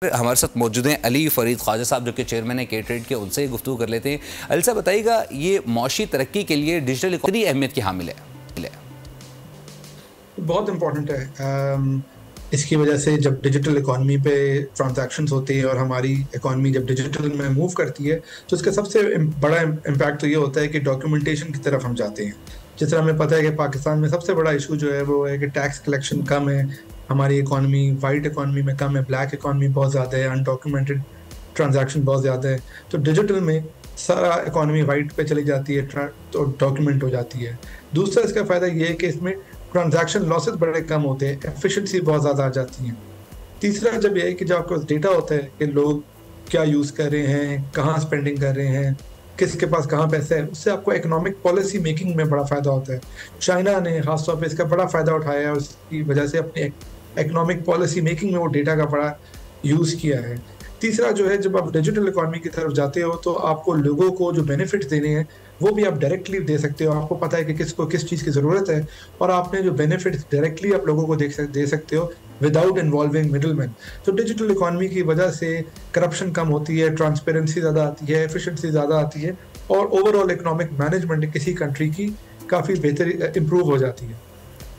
हमारे साथ मौजूद हैं अली फरीद ख्वाजा साहब, जो कि चेयरमैन है के ट्रेड के। उनसे गुफ्तगू कर लेते हैं। अली साहब, बताइएगा, ये मौशी तरक्की के लिए डिजिटल इकोनॉमी अहमियत की हामिल है? बहुत इम्पोर्टेंट है। इसकी वजह से जब डिजिटल इकोनॉमी पे ट्रांजैक्शंस होती हैं और हमारी इकोनॉमी जब डिजिटल में मूव करती है तो इसका सबसे बड़ा इम्पैक्ट तो ये होता है कि डॉक्यूमेंटेशन की तरफ हम जाते हैं। जिस तरह हमें पता है कि पाकिस्तान में सबसे बड़ा इशू जो है वो है कि टैक्स कलेक्शन कम है, हमारी इकोनॉमी वाइट इकोनॉमी में कम है, ब्लैक इकोनॉमी बहुत ज़्यादा है, अनडॉक्यूमेंटेड ट्रांजैक्शन बहुत ज़्यादा है। तो डिजिटल में सारा इकोनॉमी वाइट पे चली जाती है तो डॉक्यूमेंट हो जाती है। दूसरा इसका फ़ायदा ये है कि इसमें ट्रांजैक्शन लॉसेस बड़े कम होते हैं, एफिशिएंसी बहुत ज़्यादा आ जाती है। तीसरा जब ये है कि जब आपके पास डेटा होता है कि लोग क्या यूज़ कर रहे हैं, कहाँ स्पेंडिंग कर रहे हैं, किसके पास कहाँ पैसा है, उससे आपको इकोनॉमिक पॉलिसी मेकिंग में बड़ा फ़ायदा होता है। चाइना ने खासतौर पे इसका बड़ा फ़ायदा उठाया है और उसकी वजह से अपनी इकोनॉमिक पॉलिसी मेकिंग में वो डेटा का बड़ा यूज़ किया है। तीसरा जो है, जब आप डिजिटल इकोनॉमी की तरफ जाते हो तो आपको लोगों को जो बेनिफिट्स देने हैं वो भी आप डायरेक्टली दे सकते हो। आपको पता है कि किसको किस चीज़ की ज़रूरत है और आपने जो बेनिफिट्स डायरेक्टली आप लोगों को दे सकते हो विदाउट इन्वॉल्विंग मिडलमैन। तो डिजिटल इकोनॉमी की वजह से करप्शन कम होती है, ट्रांसपेरेंसी ज़्यादा आती है, एफिशिएंसी ज़्यादा आती है और ओवरऑल इकोनॉमिक मैनेजमेंट किसी कंट्री की काफ़ी बेहतर इम्प्रूव हो जाती है।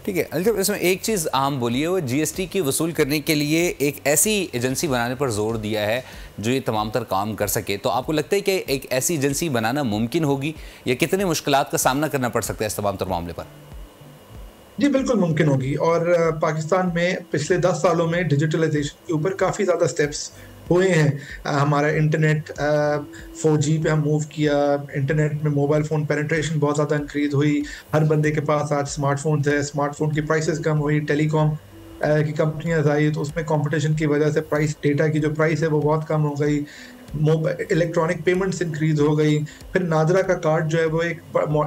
ठीक है अली साहब, इसमें एक चीज़ आम बोलिए, वो जीएसटी की वसूल करने के लिए एक ऐसी एजेंसी बनाने पर जोर दिया है जो ये तमाम तर काम कर सके। तो आपको लगता है कि एक ऐसी एजेंसी बनाना मुमकिन होगी या कितने मुश्किलात का सामना करना पड़ सकता है इस तमाम तर मामले पर? जी बिल्कुल मुमकिन होगी और पाकिस्तान में पिछले 10 सालों में डिजिटलाइजेशन के ऊपर काफ़ी ज़्यादा स्टेप्स हुए हैं। हमारा इंटरनेट 4G पे हम मूव किया, इंटरनेट में मोबाइल फ़ोन पेनिट्रेशन बहुत ज़्यादा इंक्रीज़ हुई, हर बंदे के पास आज स्मार्टफोन्स है, स्मार्टफोन की प्राइसेस कम हुई, टेलीकॉम की कंपनियाँ आई तो उसमें कंपटीशन की वजह से प्राइस डेटा की जो प्राइस है वो बहुत कम हो गई, इलेक्ट्रॉनिक पेमेंट्स इंक्रीज हो गई। फिर नादरा का कार्ड जो है वो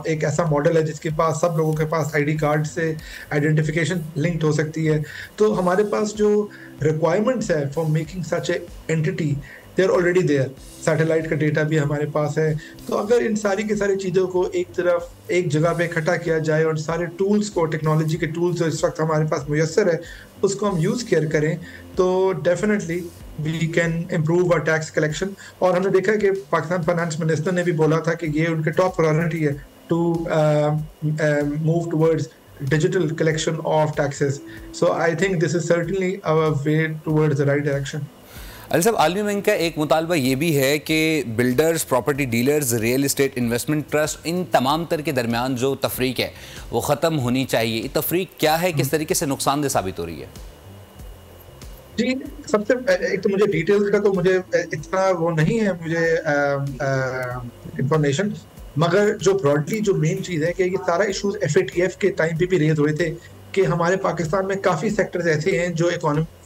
एक ऐसा मॉडल है जिसके पास सब लोगों के पास आईडी कार्ड से आइडेंटिफिकेशन लिंक्ड हो सकती है। तो हमारे पास जो रिक्वायरमेंट्स है for making such a entity they are already there. Satellite का डेटा भी हमारे पास है। तो अगर इन सारी की सारी चीज़ों को एक जगह पे इकट्ठा किया जाए और सारे टूल्स को, टेक्नोलॉजी के टूल्स जो इस वक्त हमारे पास मुयस्सर है, उसको हम यूज़ करें तो definitely we can improve our tax collection. और हमने देखा कि पाकिस्तान फाइनेंस मिनिस्टर ने भी बोला था कि ये उनके टॉप प्रायोरिटी है to move towards digital collection of taxes. So I think this is certainly our way towards the right direction. Ali साहब, आलमी बैंक का एक मुतालबा ये भी है कि builders, property dealers, real estate investment trust, इन तमाम तर के दरमियान जो तफरीक है वो ख़त्म होनी चाहिए। ये तफरीक क्या है, किस तरीके से नुकसानदेह साबित हो रही है? जी, सबसे एक तो मुझे डिटेल्स का तो मुझे इतना वो नहीं है मुझे इंफॉर्मेशन, मगर जो ब्रॉडली जो मेन चीज़ है कि ये सारा इशूज FATF के टाइम पे भी रेज हुए थे कि हमारे पाकिस्तान में काफ़ी सेक्टर्स ऐसे हैं जो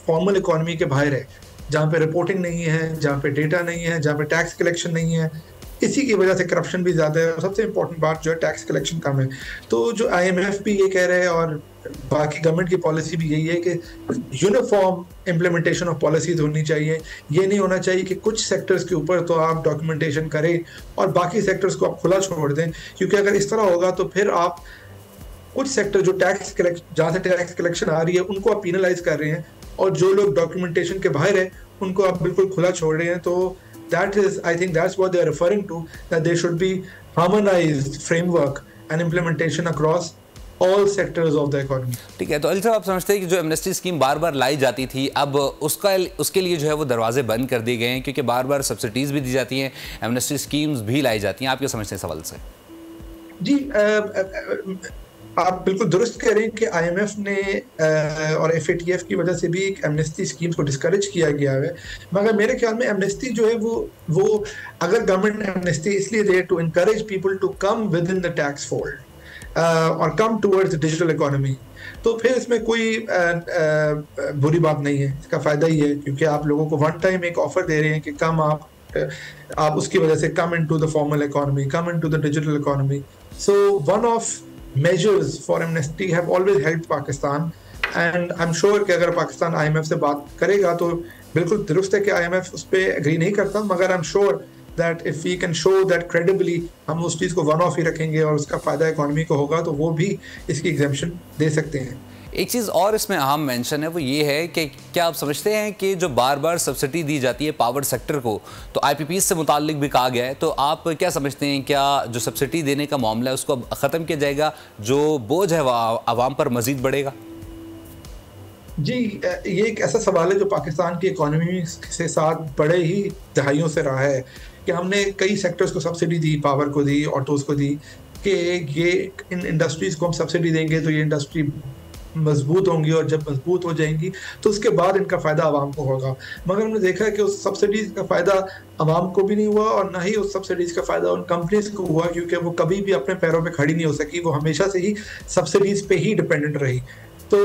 फॉर्मल इकोनॉमी के बाहर है, जहाँ पे रिपोर्टिंग नहीं है, जहाँ पे डेटा नहीं है, जहाँ पे टैक्स कलेक्शन नहीं है। इसी की वजह से करप्शन भी ज़्यादा है और सबसे इम्पोर्टेंट बात जो है टैक्स कलेक्शन कम है। तो जो IMF भी ये कह रहे हैं और बाकी गवर्नमेंट की पॉलिसी भी यही है कि यूनिफॉर्म इम्प्लीमेंटेशन ऑफ पॉलिसीज होनी चाहिए। ये नहीं होना चाहिए कि कुछ सेक्टर्स के ऊपर तो आप डॉक्यूमेंटेशन करें और बाकी सेक्टर्स को आप खुला छोड़ दें, क्योंकि अगर इस तरह होगा तो फिर आप कुछ सेक्टर जो जहाँ से टैक्स कलेक्शन आ रही है उनको आप पीनलाइज कर रहे हैं और जो लोग डॉक्यूमेंटेशन के बाहर है उनको आप बिल्कुल खुला छोड़ रहे हैं। तो that is, I think that's what they are referring to, that there should be harmonized framework and implementation across all sectors of the economy. ठीक है, तो अली साहब, आप समझते हैं कि जो एमनेस्टी स्कीम बार बार लाई जाती थी, अब उसके लिए जो है वो दरवाजे बंद कर दिए गए हैं, क्योंकि बार बार सब्सिडीज़ भी दी जाती हैं, एमनेस्टी स्कीम्स भी लाई जाती हैं। आप क्या समझते हैं सवाल से? जी, आप बिल्कुल दुरुस्त कह रहे हैं कि IMF ने और FATF की वजह से भी एक एमनेस्टी स्कीम्स को डिस्करेज किया गया है, मगर मेरे ख्याल में एमनेस्टी जो है वो अगर गवर्नमेंट एमनेस्टी इसलिए they to encourage people to come within the tax fold और कम टुवर्ड्स डिजिटल इकोनॉमी, तो फिर इसमें कोई बुरी बात नहीं है। इसका फ़ायदा ही है क्योंकि आप लोगों को वन टाइम एक ऑफर दे रहे हैं कि कम आप उसकी वजह से come into the formal economy, come into the digital economy. So one of measures for amnesty have always helped Pakistan and I'm sure कि अगर पाकिस्तान IMF से बात करेगा तो बिल्कुल दुरुस्त है कि IMF उस पर एग्री नहीं करता, मगर I'm sure that if we can show that credibly हम उस चीज़ को वन ऑफ ही रखेंगे और उसका फ़ायदा इकोनॉमी को होगा तो वो भी इसकी एग्जेम्पशन दे सकते हैं। एक चीज़ और इसमें अहम मेंशन है, वो ये है कि क्या आप समझते हैं कि जो बार बार सब्सिडी दी जाती है पावर सेक्टर को, तो IPPs से मुताल्लिक भी कहा गया है, तो आप क्या समझते हैं, क्या जो सब्सिडी देने का मामला है उसको ख़त्म किया जाएगा, जो बोझ है वह आवाम पर मज़ीद बढ़ेगा? जी, ये एक ऐसा सवाल है जो पाकिस्तान की इकोनॉमी से साथ बड़े ही दहाइयों से रहा है कि हमने कई सेक्टर्स को सब्सिडी दी, पावर को दी, ऑटोज़ को दी, कि ये इन इंडस्ट्रीज़ को हम सब्सिडी देंगे तो ये इंडस्ट्री मजबूत होंगी और जब मजबूत हो जाएंगी तो उसके बाद इनका फ़ायदा आवाम को होगा। मगर हमने देखा है कि उस सब्सिडीज़ का फ़ायदा आवाम को भी नहीं हुआ और ना ही उस सब्सिडीज़ का फ़ायदा उन कंपनीज़ को हुआ, क्योंकि वो कभी भी अपने पैरों पे खड़ी नहीं हो सकी, वो हमेशा से ही सब्सिडीज़ पे ही डिपेंडेंट रही। तो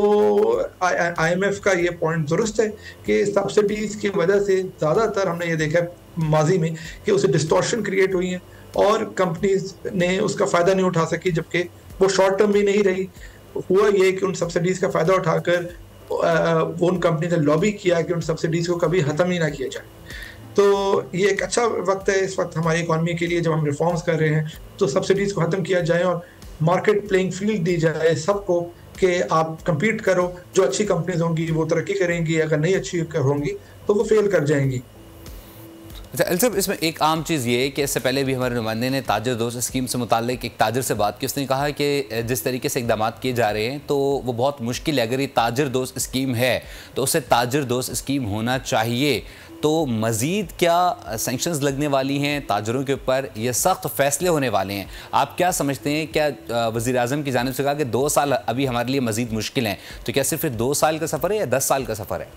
IMF का ये पॉइंट दुरुस्त है कि सब्सिडीज़ की वजह से ज़्यादातर हमने ये देखा है माजी में कि उसे डिस्टॉर्शन क्रिएट हुई है और कंपनीज ने उसका फ़ायदा नहीं उठा सकी, जबकि वो शॉर्ट टर्म भी नहीं रही। हुआ ये कि उन सब्सिडीज़ का फ़ायदा उठाकर उन कंपनी ने लॉबी किया कि उन सब्सिडीज़ को कभी ख़त्म ही ना किया जाए। तो ये एक अच्छा वक्त है इस वक्त हमारी इकॉनमी के लिए, जब हम रिफॉर्म्स कर रहे हैं तो सब्सिडीज़ को ख़त्म किया जाए और मार्केट प्लेइंग फील्ड दी जाए सबको कि आप कम्पीट करो, जो अच्छी कंपनीज होंगी वो तरक्की करेंगी, अगर नहीं अच्छी होंगी तो वो फेल कर जाएंगी। अच्छा अलसब, इसमें एक आम चीज़ ये है कि इससे पहले भी हमारे नुमाइंदे ने ताजर दोस्त स्कीम से मुताल्लिक एक ताजर से बात की। उसने कहा कि जिस तरीके से इकदाम किए जा रहे हैं तो वो बहुत मुश्किल है। अगर ये ताजर दोस्त स्कीम है तो उसे ताजर दोस्त स्कीम होना चाहिए। तो मज़ीद क्या सैंक्शंस लगने वाली हैं ताजरों के ऊपर, ये सख्त फैसले होने वाले हैं? आप क्या समझते हैं, क्या वज़ीर आज़म की जानिब से कहा कि 2 साल अभी हमारे लिए मज़ीद मुश्किल हैं, तो क्या सिर्फ 2 साल का सफ़र है या 10 साल का सफ़र है?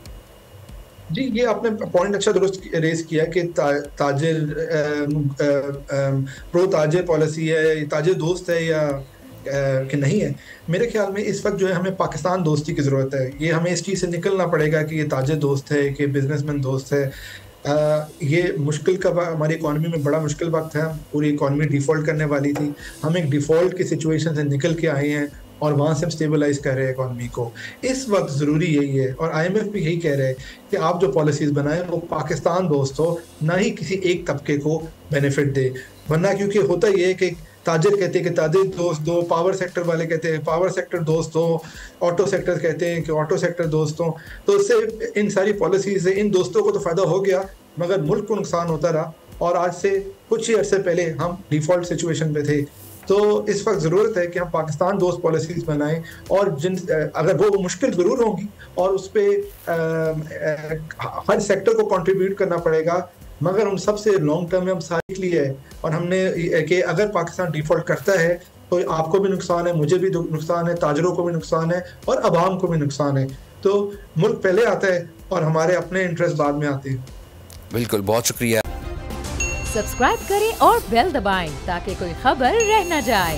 जी, ये आपने पॉइंट अच्छा दुरुस्त रेज किया कि ताजिर प्रो ताजिर पॉलिसी है, ताजिर दोस्त है या कि नहीं है। मेरे ख्याल में इस वक्त जो है हमें पाकिस्तान दोस्ती की ज़रूरत है। ये हमें इस चीज़ से निकलना पड़ेगा कि ये ताजिर दोस्त है कि बिजनेसमैन दोस्त है। ये मुश्किल का हमारी इकॉनमी में बड़ा मुश्किल वक्त है। पूरी इकॉनमी डिफ़ॉल्ट करने वाली थी, हम एक डिफ़ॉल्ट की सिचुएशन से निकल के आए हैं और वहाँ से हम स्टेबलाइज कर रहे हैं इकॉनमी को। इस वक्त ज़रूरी यही है और IMF भी यही कह रहे हैं कि आप जो पॉलिसीज़ बनाएं वो पाकिस्तान दोस्त हो, ना ही किसी एक तबके को बेनिफिट दे। वरना क्योंकि होता ये है कि ताजिर कहते हैं कि ताजिर दोस्त दो, पावर सेक्टर वाले कहते हैं पावर सेक्टर दोस्त हो, ऑटो सेक्टर कहते हैं कि ऑटो सेक्टर दोस्त हो। तो इससे इन सारी पॉलिसी से इन दोस्तों को तो फ़ायदा हो गया मगर मुल्क को नुकसान होता रहा और आज से कुछ ही अर्से पहले हम डिफ़ॉल्ट सिचुएशन पे थे। तो इस वक्त ज़रूरत है कि हम पाकिस्तान दोस्त पॉलिसीज़ बनाएं और अगर वो मुश्किल ज़रूर होंगी और उस पर हर सेक्टर को कंट्रीब्यूट करना पड़ेगा, मगर हम सबसे लॉन्ग टर्म में हम सारी लिए है और हमने कि अगर पाकिस्तान डिफ़ॉल्ट करता है तो आपको भी नुकसान है, मुझे भी नुकसान है, ताजरों को भी नुकसान है और अवाम को भी नुकसान है। तो मुल्क पहले आता है और हमारे अपने इंटरेस्ट बाद में आते हैं। बिल्कुल, बहुत शुक्रिया। सब्सक्राइब करें और बेल दबाएं ताकि कोई खबर रह न जाए।